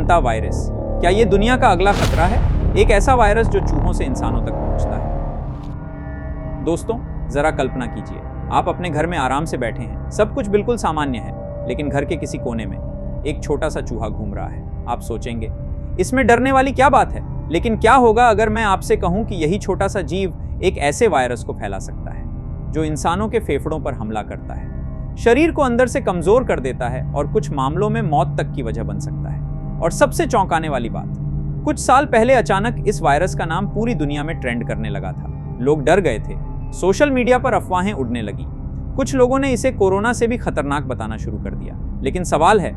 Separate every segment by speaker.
Speaker 1: Hanta virus, क्या ये दुनिया का अगला खतरा है? एक ऐसा वायरस जो चूहों से इंसानों तक पहुंचता है। दोस्तों, जरा कल्पना कीजिए, आप अपने घर में आराम से बैठे हैं, सब कुछ बिल्कुल सामान्य है, लेकिन घर के किसी कोने में एक छोटा सा चूहा घूम रहा है। आप सोचेंगे, इसमें डरने वाली क्या बात है? लेकिन क्या होगा अगर मैं आपसे कहूं कि यही छोटा सा जीव एक ऐसे वायरस को फैला सकता है जो इंसानों के फेफड़ों पर हमला करता है, शरीर को अंदर से कमजोर कर देता है और कुछ मामलों में मौत तक की वजह बन सकता है। और सबसे चौंकाने वाली बात, कुछ साल पहले अचानक इस वायरस का नाम पूरी दुनिया में ट्रेंड करने लगा था। लोग डर गए थे, सोशल मीडिया पर अफवाहें उड़ने लगी, कुछ लोगों ने इसे कोरोना से भी खतरनाक बताना शुरू कर दिया। लेकिन सवाल है,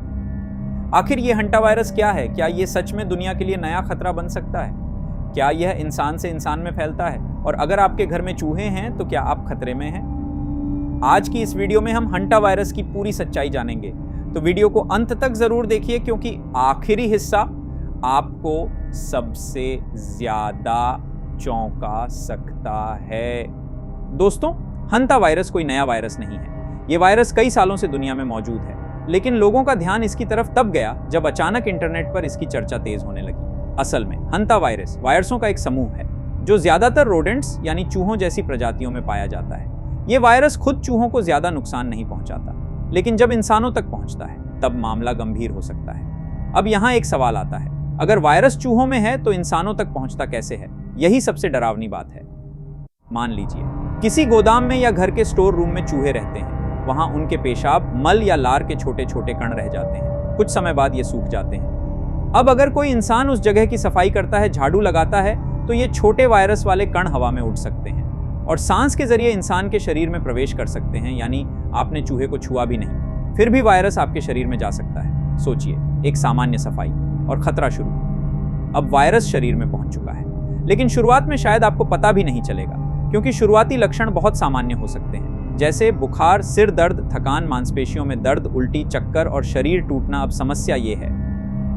Speaker 1: आखिर ये हंटा वायरस क्या है? क्या ये सच में दुनिया के लिए नया खतरा बन सकता है? क्या यह इंसान से इंसान में फैलता है? और अगर आपके घर में चूहे हैं तो क्या आप खतरे में हैं? आज की इस वीडियो में हम हंटा वायरस की पूरी सच्चाई जानेंगे, तो वीडियो को अंत तक जरूर देखिए, क्योंकि आखिरी हिस्सा आपको सबसे ज्यादा चौंका सकता है। दोस्तों, हंटा वायरस कोई नया वायरस नहीं है। ये वायरस कई सालों से दुनिया में मौजूद है, लेकिन लोगों का ध्यान इसकी तरफ तब गया जब अचानक इंटरनेट पर इसकी चर्चा तेज होने लगी। असल में हंटा वायरस वायरसों का एक समूह है जो ज्यादातर रोडेंट्स यानी चूहों जैसी प्रजातियों में पाया जाता है। ये वायरस खुद चूहों को ज्यादा नुकसान नहीं पहुंचाता, लेकिन जब इंसानों तक पहुंचता है तब मामला गंभीर हो सकता है। अब यहाँ एक सवाल आता है, अगर वायरस चूहों में है तो इंसानों तक पहुंचता कैसे है? यही सबसे डरावनी बात है। मान लीजिए किसी गोदाम में या घर के स्टोर रूम में चूहे रहते हैं। वहां उनके पेशाब, मल या लार के छोटे छोटे कण रह जाते हैं। कुछ समय बाद ये सूख जाते हैं। अब अगर कोई इंसान उस जगह की सफाई करता है, झाड़ू लगाता है, तो ये छोटे वायरस वाले कण हवा में उड़ सकते हैं और सांस के जरिए इंसान के शरीर में प्रवेश कर सकते हैं। यानी आपने चूहे को छुआ भी नहीं, फिर भी वायरस आपके शरीर में जा सकता है। सोचिए, एक सामान्य सफाई और खतरा शुरू। अब वायरस शरीर में पहुंच चुका है, लेकिन शुरुआत में शायद आपको पता भी नहीं चलेगा, क्योंकि शुरुआती लक्षण बहुत सामान्य हो सकते हैं, जैसे बुखार, सिर दर्द, थकान, मांसपेशियों में दर्द, उल्टी, चक्कर और शरीर टूटना। अब समस्या ये है,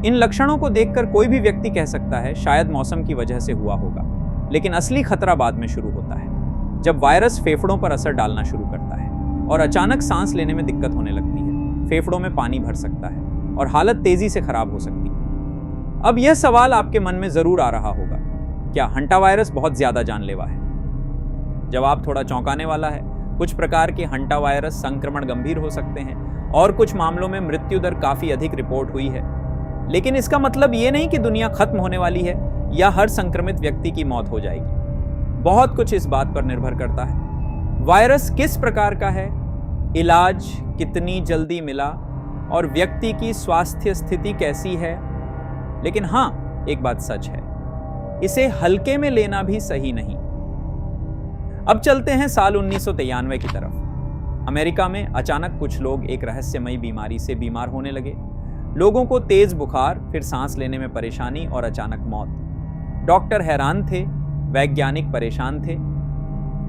Speaker 1: इन लक्षणों को देखकर कोई भी व्यक्ति कह सकता है शायद मौसम की वजह से हुआ होगा, लेकिन असली खतरा बाद में शुरू होता है, जब वायरस फेफड़ों पर असर डालना शुरू करता है और अचानक सांस लेने में दिक्कत होने लगती है, फेफड़ों में पानी भर सकता है और हालत तेजी से खराब हो सकती है। अब यह सवाल आपके मन में जरूर आ रहा होगा, क्या हंटा वायरस बहुत ज्यादा जानलेवा है? जवाब थोड़ा चौंकाने वाला है। कुछ प्रकार के हंटा वायरस संक्रमण गंभीर हो सकते हैं और कुछ मामलों में मृत्यु दर काफी अधिक रिपोर्ट हुई है। लेकिन इसका मतलब ये नहीं कि दुनिया खत्म होने वाली है या हर संक्रमित व्यक्ति की मौत हो जाएगी। बहुत कुछ इस बात पर निर्भर करता है, वायरस किस प्रकार का है, इलाज कितनी जल्दी मिला और व्यक्ति की स्वास्थ्य स्थिति कैसी है। लेकिन हाँ, एक बात सच है, इसे हल्के में लेना भी सही नहीं। अब चलते हैं साल 1993 की तरफ। अमेरिका में अचानक कुछ लोग एक रहस्यमयी बीमारी से बीमार होने लगे। लोगों को तेज बुखार, फिर सांस लेने में परेशानी और अचानक मौत। डॉक्टर हैरान थे, वैज्ञानिक परेशान थे,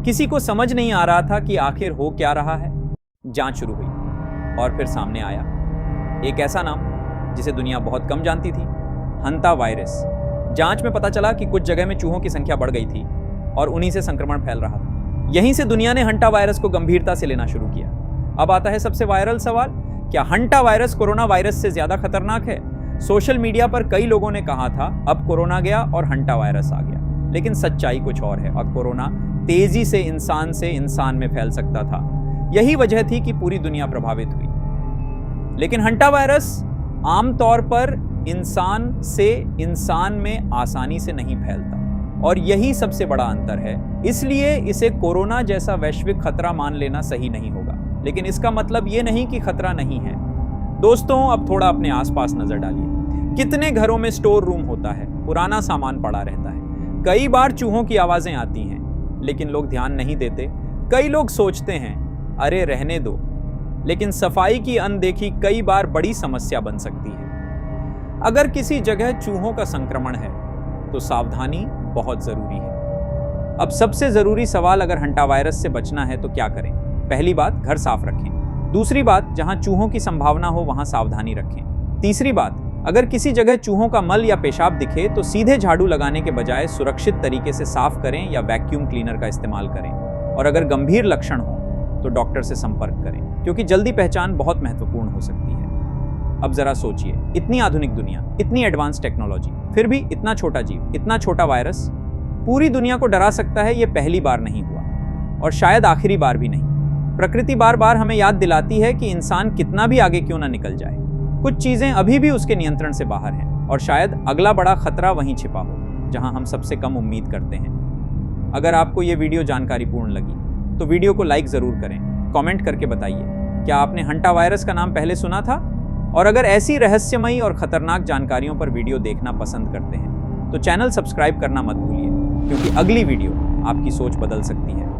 Speaker 1: किसी को समझ नहीं आ रहा था कि आखिर हो क्या रहा है। जांच शुरू हुई और फिर सामने आया एक ऐसा नाम जिसे दुनिया बहुत कम जानती थी, हंटा वायरस। जांच में पता चला कि कुछ जगह में चूहों की संख्या बढ़ गई थी और उन्हीं से संक्रमण फैल रहा था। यहीं से दुनिया ने हंटा वायरस को गंभीरता से लेना शुरू किया। अब आता है सबसे वायरल सवाल, क्या हंटा वायरस कोरोना वायरस से ज्यादा खतरनाक है? सोशल मीडिया पर कई लोगों ने कहा था अब कोरोना गया और हंटा वायरस आ गया, लेकिन सच्चाई कुछ और है और कोरोना तेजी से इंसान में फैल सकता था। यही वजह थी कि पूरी दुनिया प्रभावित हुई। लेकिन हंटा वायरस आमतौर पर इंसान से इंसान में आसानी से नहीं फैलता और यही सबसे बड़ा अंतर है। इसलिए इसे कोरोना जैसा वैश्विक खतरा मान लेना सही नहीं होगा, लेकिन इसका मतलब ये नहीं कि खतरा नहीं है। दोस्तों, अब थोड़ा अपने आसपास नजर डालिए। कितने घरों में स्टोर रूम होता है, पुराना सामान पड़ा रहता है। कई बार चूहों की आवाजें आती हैं, लेकिन लोग ध्यान नहीं देते। कई लोग सोचते हैं अरे रहने दो, लेकिन सफाई की अनदेखी कई बार बड़ी समस्या बन सकती है। अगर किसी जगह चूहों का संक्रमण है तो सावधानी बहुत जरूरी है। अब सबसे जरूरी सवाल, अगर हंटा वायरस से बचना है तो क्या करें? पहली बात, घर साफ रखें। दूसरी बात, जहां चूहों की संभावना हो वहां सावधानी रखें। तीसरी बात, अगर किसी जगह चूहों का मल या पेशाब दिखे तो सीधे झाड़ू लगाने के बजाय सुरक्षित तरीके से साफ करें या वैक्यूम क्लीनर का इस्तेमाल करें। और अगर गंभीर लक्षण हो तो डॉक्टर से संपर्क करें, क्योंकि जल्दी पहचान बहुत महत्वपूर्ण हो सकती है। अब जरा सोचिए, इतनी आधुनिक दुनिया, इतनी एडवांस टेक्नोलॉजी, फिर भी इतना छोटा जीव, इतना छोटा वायरस पूरी दुनिया को डरा सकता है। ये पहली बार नहीं हुआ और शायद आखिरी बार भी नहीं। प्रकृति बार बार हमें याद दिलाती है कि इंसान कितना भी आगे क्यों ना निकल जाए, कुछ चीजें अभी भी उसके नियंत्रण से बाहर हैं और शायद अगला बड़ा खतरा वहीं छिपा हो जहां हम सबसे कम उम्मीद करते हैं। अगर आपको ये वीडियो जानकारीपूर्ण लगी तो वीडियो को लाइक जरूर करें, कमेंट करके बताइए क्या आपने हंटा वायरस का नाम पहले सुना था। और अगर ऐसी रहस्यमयी और खतरनाक जानकारियों पर वीडियो देखना पसंद करते हैं तो चैनल सब्सक्राइब करना मत भूलिए, क्योंकि अगली वीडियो आपकी सोच बदल सकती है।